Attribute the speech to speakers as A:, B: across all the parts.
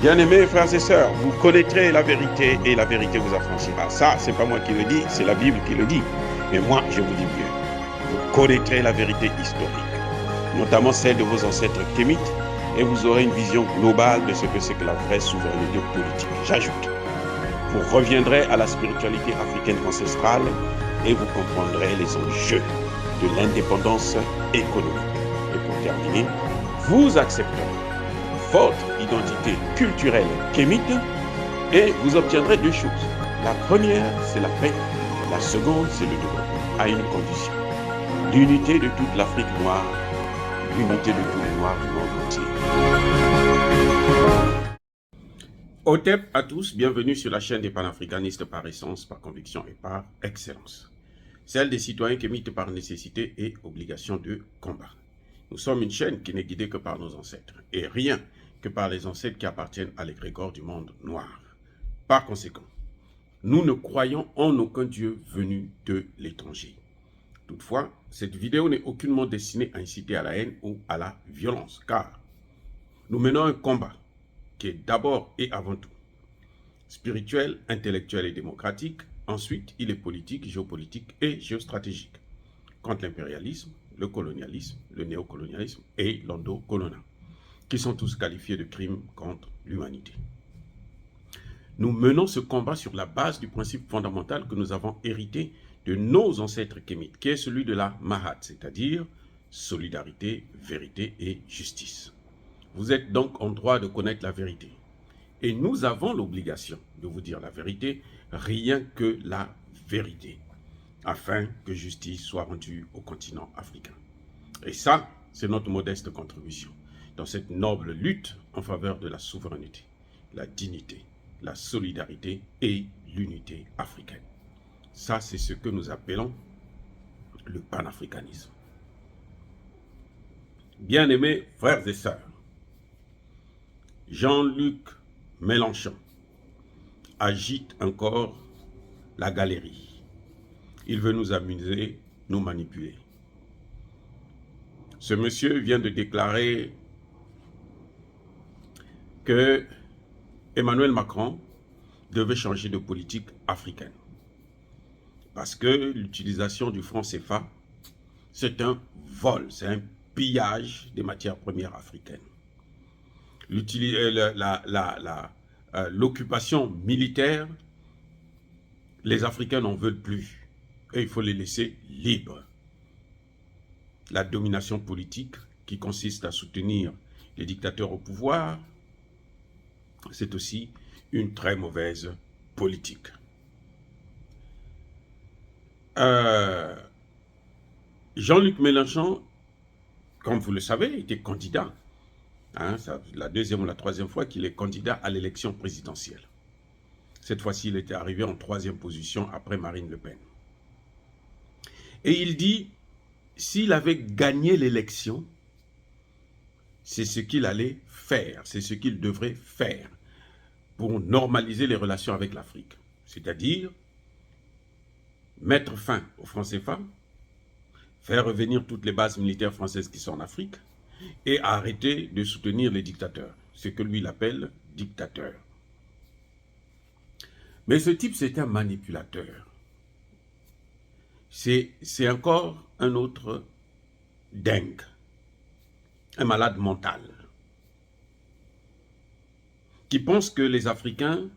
A: Bien-aimés frères et sœurs, vous connaîtrez la vérité et la vérité vous affranchira. Ça, c'est pas moi qui le dis, c'est la Bible qui le dit. Mais moi, je vous dis mieux. Vous connaîtrez la vérité historique, notamment celle de vos ancêtres kémites, et vous aurez une vision globale de ce que c'est que la vraie souveraineté politique. J'ajoute, vous reviendrez à la spiritualité africaine ancestrale et vous comprendrez les enjeux de l'indépendance économique. Et pour terminer, vous accepterez votre identité culturelle kémite et vous obtiendrez deux choses. La première, c'est la paix. La seconde, c'est le développement, à une condition. L'unité de toute l'Afrique noire, l'unité de tous les Noirs du monde entier. Otep à tous, bienvenue sur la chaîne des panafricanistes par essence, par conviction et par excellence. Celle des citoyens kémites par nécessité et obligation de combat. Nous sommes une chaîne qui n'est guidée que par nos ancêtres, et rien que par les ancêtres qui appartiennent à l'égrégore du monde noir. Par conséquent, nous ne croyons en aucun Dieu venu de l'étranger. Toutefois, cette vidéo n'est aucunement destinée à inciter à la haine ou à la violence, car nous menons un combat qui est d'abord et avant tout spirituel, intellectuel et démocratique. Ensuite, il est politique, géopolitique et géostratégique, contre l'impérialisme, le colonialisme, le néocolonialisme et l'endocolonial, qui sont tous qualifiés de crimes contre l'humanité. Nous menons ce combat sur la base du principe fondamental que nous avons hérité de nos ancêtres kémites, qui est celui de la Mahat, c'est-à-dire solidarité, vérité et justice. Vous êtes donc en droit de connaître la vérité. Et nous avons l'obligation de vous dire la vérité, rien que la vérité, afin que justice soit rendue au continent africain. Et ça, c'est notre modeste contribution dans cette noble lutte en faveur de la souveraineté, la dignité, la solidarité et l'unité africaine. Ça, c'est ce que nous appelons le panafricanisme. Bien-aimés frères et sœurs, Jean-Luc Mélenchon agite encore la galerie. Il veut nous amuser, nous manipuler. Ce monsieur vient de déclarer que Emmanuel Macron devait changer de politique africaine. Parce que l'utilisation du franc CFA, c'est un vol, c'est un pillage des matières premières africaines. L'occupation militaire, les Africains n'en veulent plus. Et il faut les laisser libres. La domination politique, qui consiste à soutenir les dictateurs au pouvoir, c'est aussi une très mauvaise politique. Jean-Luc Mélenchon, comme vous le savez, était candidat. C'est la deuxième ou la troisième fois qu'il est candidat à l'élection présidentielle. Cette fois-ci, il était arrivé en troisième position après Marine Le Pen. Et il dit, s'il avait gagné l'élection, c'est ce qu'il allait faire, c'est ce qu'il devrait faire pour normaliser les relations avec l'Afrique. C'est-à-dire mettre fin au franc CFA, faire revenir toutes les bases militaires françaises qui sont en Afrique et arrêter de soutenir les dictateurs, ce que lui il appelle dictateur. Mais ce type, c'est un manipulateur. C'est encore un autre dingue, un malade mental, qui pense que les Africains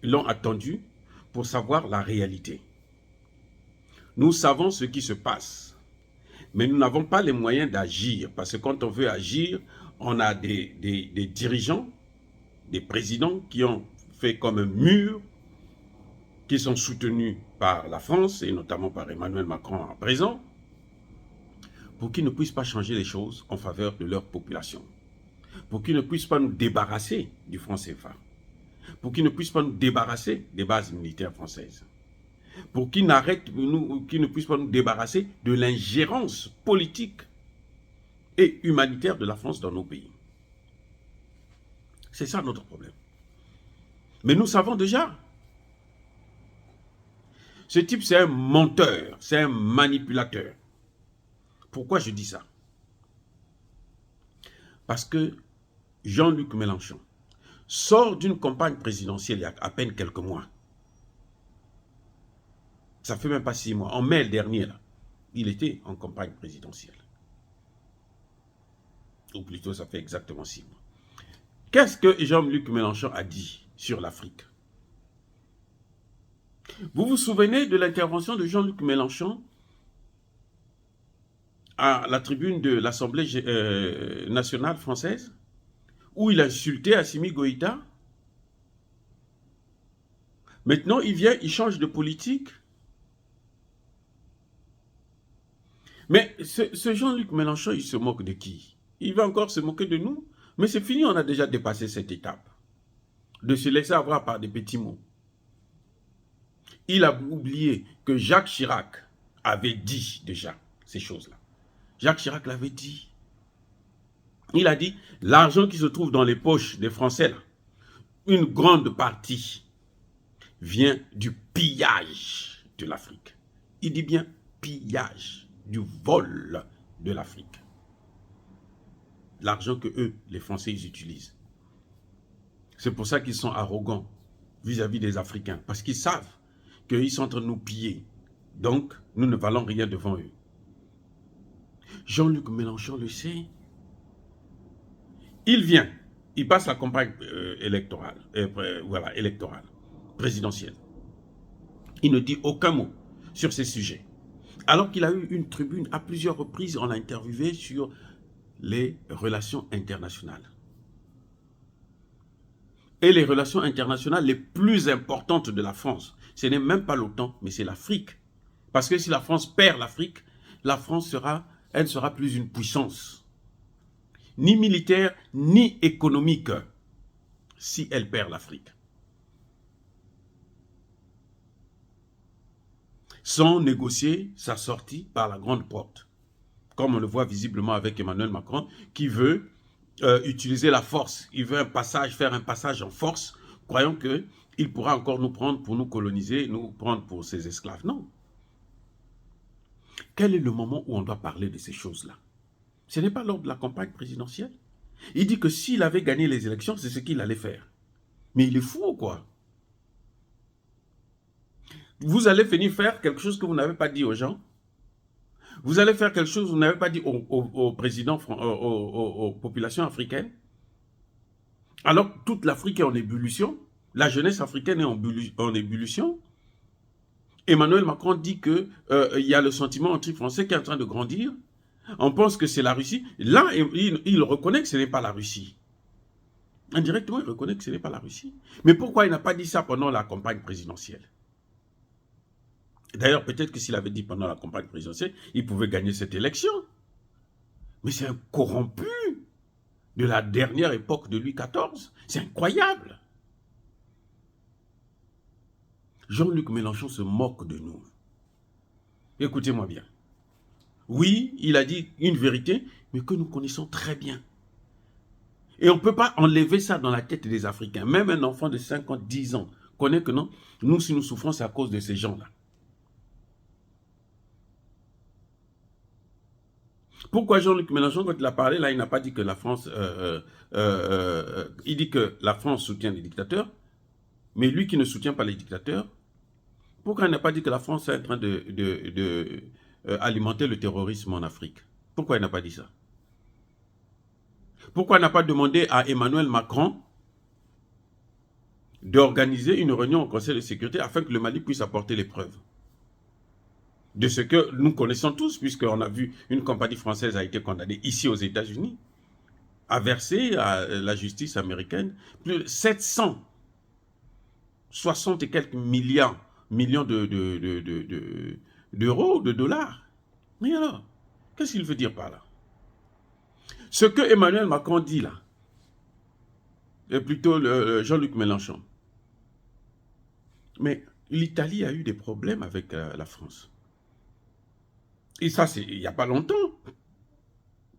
A: l'ont attendu pour savoir la réalité. Nous savons ce qui se passe, mais nous n'avons pas les moyens d'agir, parce que quand on veut agir, on a des dirigeants, des présidents qui ont fait comme un mur, qui sont soutenus par la France, et notamment par Emmanuel Macron à présent, pour qu'ils ne puissent pas changer les choses en faveur de leur population, pour qu'ils ne puissent pas nous débarrasser du franc CFA, pour qu'ils ne puissent pas nous débarrasser des bases militaires françaises, pour qu'ils ne puissent pas nous débarrasser de l'ingérence politique et humanitaire de la France dans nos pays. C'est ça notre problème. Mais nous savons déjà. Ce type, c'est un menteur, c'est un manipulateur. Pourquoi je dis ça? Parce que Jean-Luc Mélenchon sort d'une campagne présidentielle il y a à peine quelques mois. Ça fait même pas 6 mois. En mai dernier, là, il était en campagne présidentielle. Ou plutôt, ça fait exactement 6 mois. Qu'est-ce que Jean-Luc Mélenchon a dit sur l'Afrique? Vous vous souvenez de l'intervention de Jean-Luc Mélenchon à la tribune de l'Assemblée nationale française, où il a insulté Assimi Goïta? Maintenant, il vient, il change de politique. Mais ce Jean-Luc Mélenchon, il se moque de qui? Il va encore se moquer de nous? Mais c'est fini, on a déjà dépassé cette étape. De se laisser avoir par des petits mots. Il a oublié que Jacques Chirac avait dit déjà ces choses-là. Jacques Chirac l'avait dit. Il a dit, l'argent qui se trouve dans les poches des Français, là, une grande partie vient du pillage de l'Afrique. Il dit bien pillage, du vol de l'Afrique. L'argent que eux, les Français, ils utilisent. C'est pour ça qu'ils sont arrogants vis-à-vis des Africains. Parce qu'ils savent qu'ils sont en train de nous piller. Donc, nous ne valons rien devant eux. Jean-Luc Mélenchon le sait. Il vient, il passe la campagne électorale, présidentielle. Il ne dit aucun mot sur ces sujets. Alors qu'il a eu une tribune à plusieurs reprises, on l'a interviewé sur les relations internationales. Et les relations internationales les plus importantes de la France, ce n'est même pas l'OTAN, mais c'est l'Afrique. Parce que si la France perd l'Afrique, la France elle ne sera plus une puissance. Ni militaire, ni économique, si elle perd l'Afrique. Sans négocier sa sortie par la grande porte. Comme on le voit visiblement avec Emmanuel Macron, qui veut utiliser la force. Il veut faire un passage en force, croyant qu'il pourra encore nous prendre pour nous coloniser, nous prendre pour ses esclaves. Non. Quel est le moment où on doit parler de ces choses-là? Ce n'est pas lors de la campagne présidentielle. Il dit que s'il avait gagné les élections, c'est ce qu'il allait faire. Mais il est fou ou quoi? Vous allez finir faire quelque chose que vous n'avez pas dit aux gens. Vous allez faire quelque chose que vous n'avez pas dit au président, aux populations africaines. Alors, toute l'Afrique est en ébullition. La jeunesse africaine est en ébullition. Emmanuel Macron dit qu'il y a le sentiment anti-français qui est en train de grandir. On pense que c'est la Russie. Là, il reconnaît que ce n'est pas la Russie. Indirectement, il reconnaît que ce n'est pas la Russie. Mais pourquoi il n'a pas dit ça pendant la campagne présidentielle? D'ailleurs, peut-être que s'il avait dit pendant la campagne présidentielle, il pouvait gagner cette élection. Mais c'est un corrompu de la dernière époque de Louis XIV. C'est incroyable. Jean-Luc Mélenchon se moque de nous. Écoutez-moi bien. Oui, il a dit une vérité, mais que nous connaissons très bien. Et on ne peut pas enlever ça dans la tête des Africains. Même un enfant de 5 ans, 10 ans connaît que non, nous, si nous souffrons, c'est à cause de ces gens-là. Pourquoi Jean-Luc Mélenchon, quand il a parlé, là, il n'a pas dit que la France... il dit que la France soutient les dictateurs, mais lui qui ne soutient pas les dictateurs, pourquoi il n'a pas dit que la France est en train alimenter le terrorisme en Afrique? Pourquoi il n'a pas dit ça? Pourquoi il n'a pas demandé à Emmanuel Macron d'organiser une réunion au Conseil de sécurité afin que le Mali puisse apporter les preuves de ce que nous connaissons tous, puisqu'on a vu une compagnie française a été condamnée ici aux États-Unis, a versé à la justice américaine plus de 760 et quelques millions d'euros, de dollars. Mais alors, qu'est-ce qu'il veut dire par là? Ce que Emmanuel Macron dit là, et plutôt Jean-Luc Mélenchon, mais l'Italie a eu des problèmes avec la France. Et ça, c'est il n'y a pas longtemps,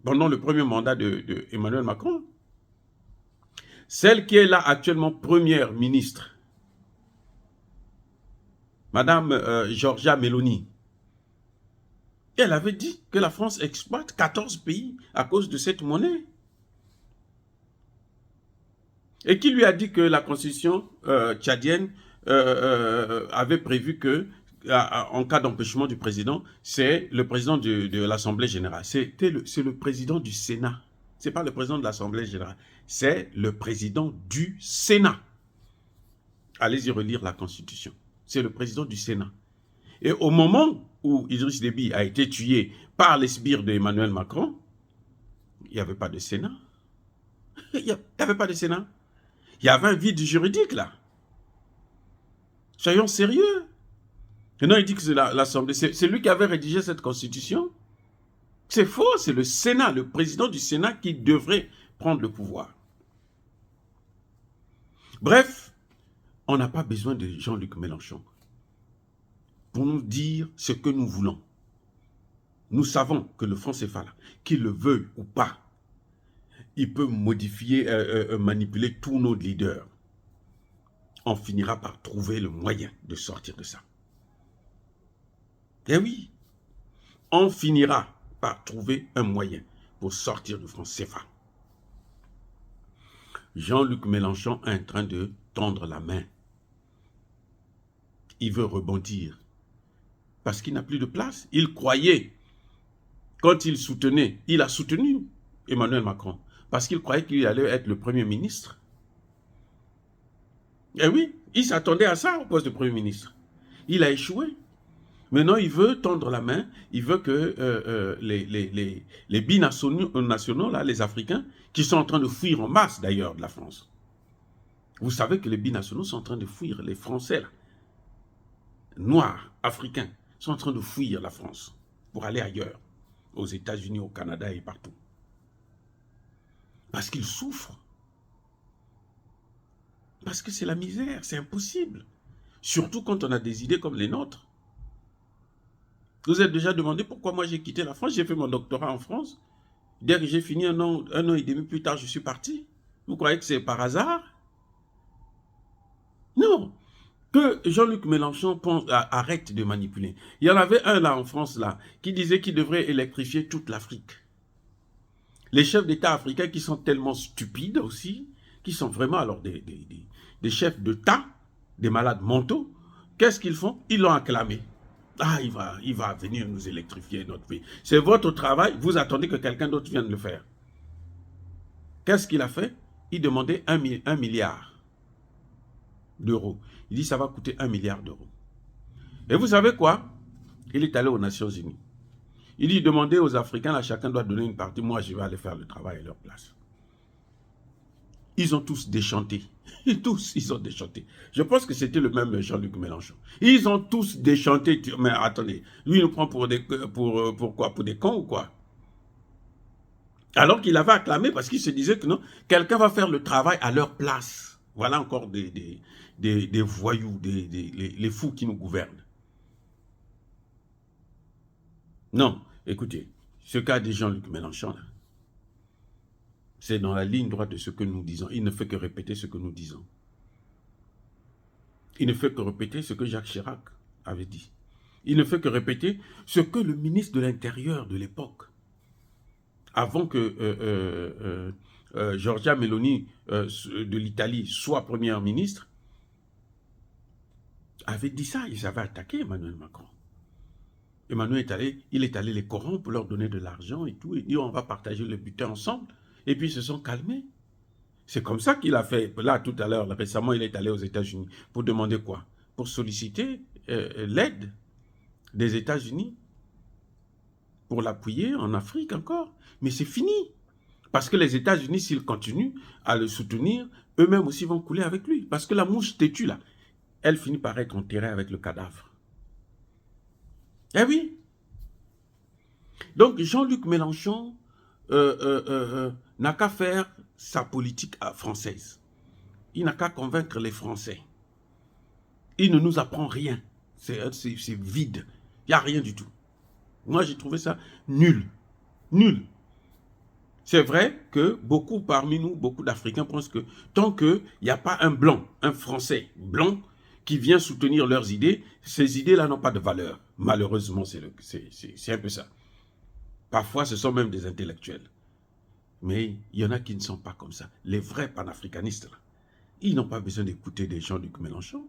A: pendant le premier mandat de Emmanuel Macron. Celle qui est là actuellement première ministre, Madame Giorgia Meloni, elle avait dit que la France exploite 14 pays à cause de cette monnaie. Et qui lui a dit que la constitution tchadienne avait prévu que, en cas d'empêchement du président, c'est le président de l'Assemblée générale. C'est le président du Sénat. Ce n'est pas le président de l'Assemblée générale. C'est le président du Sénat. Allez-y relire la Constitution. C'est le président du Sénat. Et au moment où Idriss Déby a été tué par les sbires d'Emmanuel Macron, il n'y avait pas de Sénat. Il n'y avait pas de Sénat. Il y avait un vide juridique là. Soyons sérieux. Maintenant, il dit que c'est l'Assemblée. C'est lui qui avait rédigé cette Constitution. C'est faux, c'est le Sénat, le président du Sénat qui devrait prendre le pouvoir. Bref, on n'a pas besoin de Jean-Luc Mélenchon pour nous dire ce que nous voulons. Nous savons que le franc CFA, qu'il le veuille ou pas, il peut modifier, manipuler tous nos leaders. On finira par trouver le moyen de sortir de ça. Eh oui, on finira par trouver un moyen pour sortir du franc CFA. Jean-Luc Mélenchon est en train de tendre la main. Il veut rebondir parce qu'il n'a plus de place. Il croyait, quand il soutenait, il a soutenu Emmanuel Macron parce qu'il croyait qu'il allait être le Premier ministre. Eh oui, il s'attendait à ça au poste de Premier ministre. Il a échoué. Maintenant, il veut tendre la main, il veut que les binationaux, là, les Africains, qui sont en train de fuir en masse d'ailleurs de la France. Vous savez que les binationaux sont en train de fuir, les Français, là, noirs, africains, sont en train de fuir la France pour aller ailleurs, aux États-Unis, au Canada et partout. Parce qu'ils souffrent. Parce que c'est la misère, c'est impossible. Surtout quand on a des idées comme les nôtres. Vous êtes déjà demandé pourquoi moi j'ai quitté la France. J'ai fait mon doctorat en France. Dès que j'ai fini un an et demi plus tard, je suis parti. Vous croyez que c'est par hasard? Non. Que Jean-Luc Mélenchon arrête de manipuler. Il y en avait un là en France là qui disait qu'il devrait électrifier toute l'Afrique. Les chefs d'État africains qui sont tellement stupides aussi, qui sont vraiment alors des chefs d'État, des malades mentaux, qu'est-ce qu'ils font? Ils l'ont acclamé. Ah, il va venir nous électrifier notre pays. C'est votre travail, vous attendez que quelqu'un d'autre vienne le faire. Qu'est-ce qu'il a fait? Il demandait 1 milliard d'euros. Il dit ça va coûter 1 milliard d'euros. Et vous savez quoi? Il est allé aux Nations Unies. Il dit demandez aux Africains, là, chacun doit donner une partie, moi je vais aller faire le travail à leur place. Ils ont tous déchanté. Tous, ils ont déchanté. Je pense que c'était le même Jean-Luc Mélenchon. Ils ont tous déchanté. Mais attendez, lui, il nous prend pour quoi? Pour des cons ou quoi? Alors qu'il avait acclamé parce qu'il se disait que non, quelqu'un va faire le travail à leur place. Voilà encore des voyous, les fous qui nous gouvernent. Non, écoutez, ce cas de Jean-Luc Mélenchon, là, c'est dans la ligne droite de ce que nous disons. Il ne fait que répéter ce que nous disons. Il ne fait que répéter ce que Jacques Chirac avait dit. Il ne fait que répéter ce que le ministre de l'Intérieur de l'époque, avant que Giorgia Meloni de l'Italie soit première ministre, avait dit ça. Ils avaient attaqué Emmanuel Macron. Emmanuel il est allé les corrompre, leur donner de l'argent et tout, et dit on va partager le butin ensemble. Et puis ils se sont calmés. C'est comme ça qu'il a fait. Là, tout à l'heure, récemment, il est allé aux États-Unis. Pour demander quoi? Pour solliciter l'aide des États-Unis. Pour l'appuyer en Afrique encore. Mais c'est fini. Parce que les États-Unis, s'ils continuent à le soutenir, eux-mêmes aussi vont couler avec lui. Parce que la mouche têtue, là, elle finit par être enterrée avec le cadavre. Eh oui. Donc, Jean-Luc Mélenchon n'a qu'à faire sa politique française. Il n'a qu'à convaincre les Français. Il ne nous apprend rien. C'est vide. Il n'y a rien du tout. Moi, j'ai trouvé ça nul. Nul. C'est vrai que beaucoup parmi nous, beaucoup d'Africains pensent que tant qu'il n'y a pas un blanc, un Français blanc, qui vient soutenir leurs idées, ces idées-là n'ont pas de valeur. Malheureusement, c'est un peu ça. Parfois, ce sont même des intellectuels. Mais il y en a qui ne sont pas comme ça. Les vrais panafricanistes, là, Ils n'ont pas besoin d'écouter des Jean-Luc Mélenchon.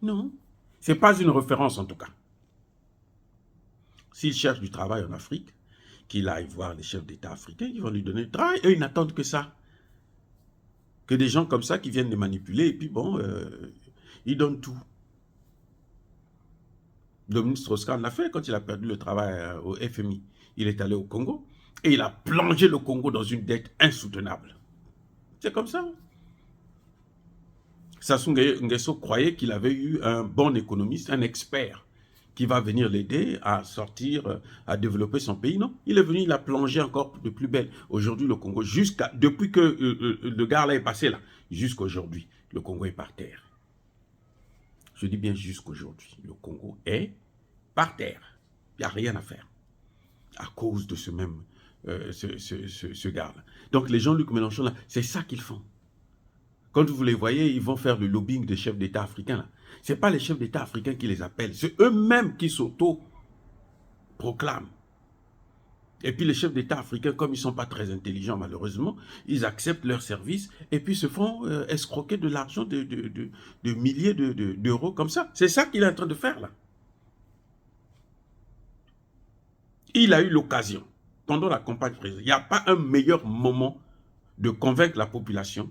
A: Non. Ce n'est pas une référence en tout cas. S'il cherche du travail en Afrique, qu'il aille voir les chefs d'État africains, ils vont lui donner du travail. Eux, ils n'attendent que ça. Que des gens comme ça qui viennent les manipuler et puis bon, ils donnent tout. Dominique Strauss-Kahn l'a fait quand il a perdu le travail au FMI. Il est allé au Congo et il a plongé le Congo dans une dette insoutenable. C'est comme ça. Sassou Nguesso croyait qu'il avait eu un bon économiste, un expert qui va venir l'aider à sortir, à développer son pays. Non, il est venu, il a plongé encore de plus belle. Aujourd'hui, le Congo, depuis que le gars là est passé là, jusqu'à aujourd'hui, le Congo est par terre. Je dis bien jusqu'aujourd'hui, le Congo est par terre. Il n'y a rien à faire à cause de ce même, ce gars-là. Donc les Jean-Luc Mélenchon, là, c'est ça qu'ils font. Quand vous les voyez, ils vont faire le lobbying des chefs d'État africains. Ce n'est pas les chefs d'État africains qui les appellent, c'est eux-mêmes qui s'auto-proclament. Et puis les chefs d'État africains, comme ils ne sont pas très intelligents malheureusement, ils acceptent leurs services et puis se font escroquer de l'argent de milliers d'euros comme ça. C'est ça qu'il est en train de faire là. Il a eu l'occasion, pendant la campagne présidentielle, il n'y a pas un meilleur moment de convaincre la population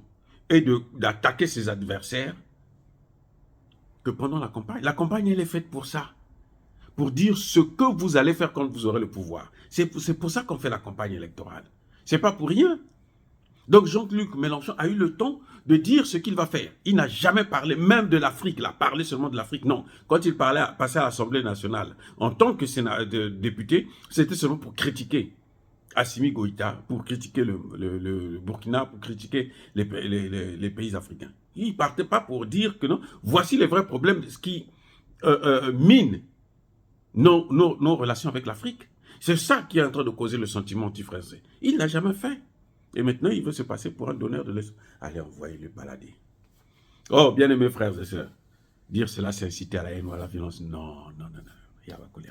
A: et d'attaquer ses adversaires que pendant la campagne. La campagne, elle est faite pour ça. Pour dire ce que vous allez faire quand vous aurez le pouvoir. C'est pour ça qu'on fait la campagne électorale. C'est pas pour rien. Donc Jean-Luc Mélenchon a eu le temps de dire ce qu'il va faire. Il n'a jamais parlé même de l'Afrique, il a parlé seulement de l'Afrique. Non, quand il passait à l'Assemblée nationale, en tant que député, c'était seulement pour critiquer Assimi Goïta, pour critiquer le Burkina, pour critiquer les pays africains. Il ne partait pas pour dire que non, voici les vrais problèmes qui minent nos relations avec l'Afrique. C'est ça qui est en train de causer le sentiment anti-français. Il n'a jamais fait. Et maintenant, il veut se passer pour un donneur de leçons. Allez, envoyez-le balader. Oh, bien-aimés frères et sœurs, dire cela, c'est inciter à la haine ou à la violence. Non, non, non, non.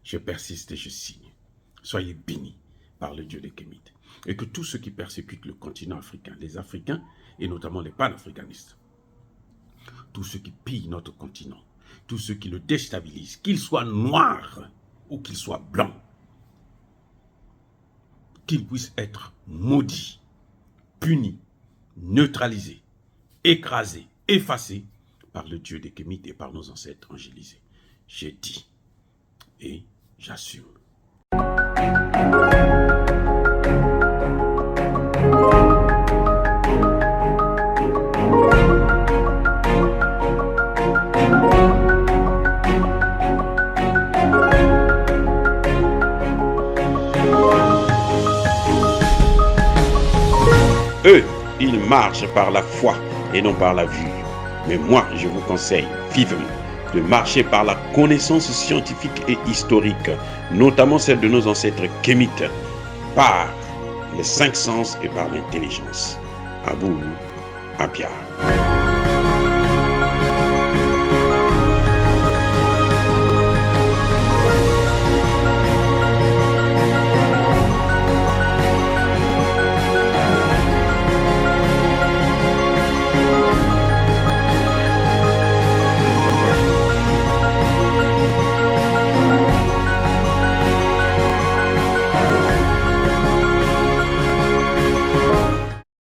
A: Je persiste et je signe. Soyez bénis par le Dieu des Kémites. Et que tous ceux qui persécutent le continent africain, les Africains, et notamment les panafricanistes, tous ceux qui pillent notre continent, tous ceux qui le déstabilisent, qu'ils soient noirs ou qu'ils soient blancs, qu'ils puissent être maudits, punis, neutralisés, écrasés, effacés par le Dieu des Kémites et par nos ancêtres angélisés. J'ai dit et j'assume. Eux, ils marchent par la foi et non par la vue. Mais moi, je vous conseille vivement de marcher par la connaissance scientifique et historique, notamment celle de nos ancêtres kémites, par les 5 sens et par l'intelligence. Abou Apia.